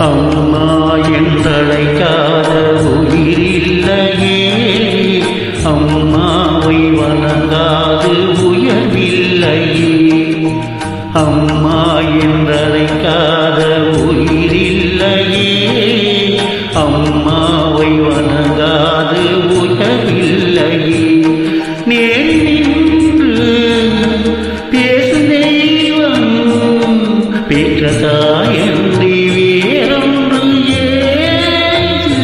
அம்மா என்றழைக்காத உயிரில்லையே, அம்மாவை வணங்காது உயர்வில்லையே. அம்மா என்றழைக்காத உயிரில்லையே, அம்மாவை வணங்காது உயர்வில்லையே. நேர் நின்று பேசும் தெய்வம் பெற்ற தாயன்றி வேறொன்று ஏது.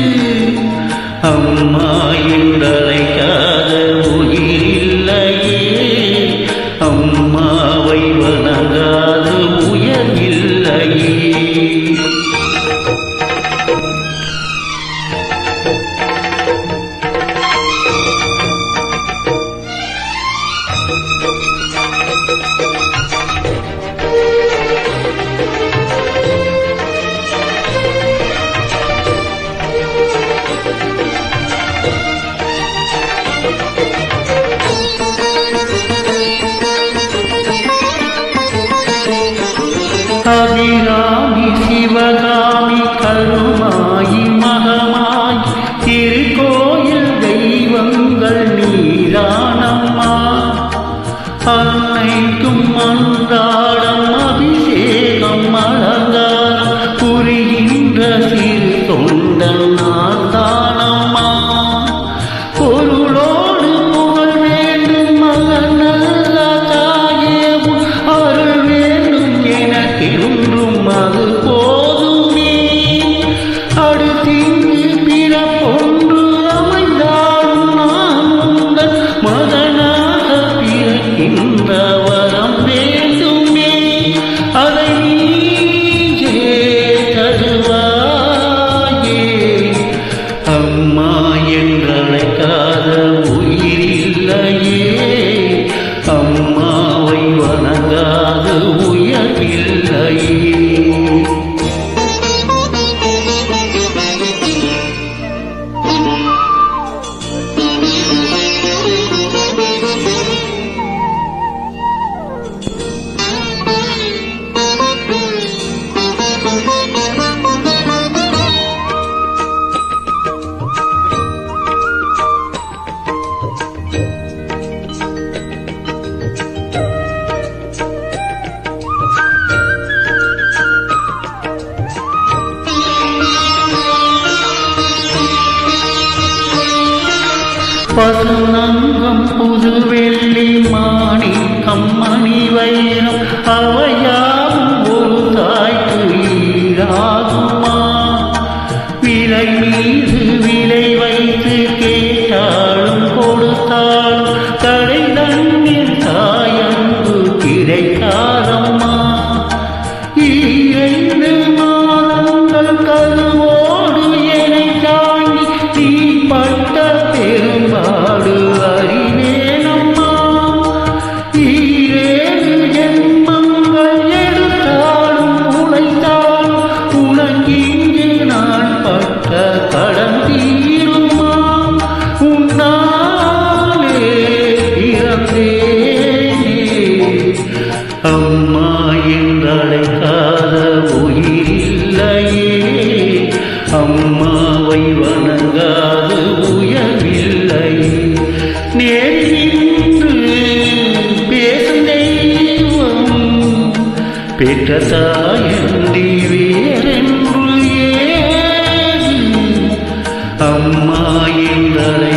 அம்மா என்றழைக்காத உயிரில்லையே, அம்மாவை வணங்காது உயர்வில்லையே. அபிராமி சிவகாமி கருமாயி மகமாய் திருக்கோயில் தெய்வங்கள் நீரானம்மா. அன்னைக்கும் அன்றாடம் அபிஷேகம் அலங்காரம் புரிகின்ற சிறு தொண்டன் நான் தானம்மா. பொருளோடு புகழ் வேண்டும் மகன் நல்ல தாயேவும் அருள் வேண்டும் எனக்கென்றும் அது போதுமே. அடுத்திங்கு பிறப்பொன்று அமைந்தாலும் நான் உங்கள் மகனாக பிறக்கின்ற வரம் வேண்டுமே. அதை நீயே தருவாயே. அம்மா என்றழைக்காத உயிரில்லையே, அம்மாவை வணங்காத உயர்வில்லையே. பசுநங்கம் புதுவெள்ளி மாணிக்கம் மணி வைரம் அவையாவும் ஒரு தாய்க்கு ஈடாகுமா. விலை மீது விலை வைத்து கேட்டாலும் கொடுத்தாலும் கடை தண்ணீர் தாயன்பு கிடைக்காதம்மா. இரண்டு மாதங்கள் கருவோடு என்னை தாங்கி நீ பட்ட பெரும்பாடு அறிவேனம்மா. ஈரேழு ஜென்மங்கள் எடுத்தாலும் உழைத்தாலும் உனக்கிங்கு நான் பட்ட கடன் தீருமா. உன்னாலே பிறந்தேனே. அம்மா என்றழைக்காத உயிரில்லையே, அம்மாவை வணங்காது உயர்வில்லையே. நேர் நின்று பேசும் தெய்வம் பெற்ற தாயன்றி வேறென்று ஏது. அம்மா என்றழை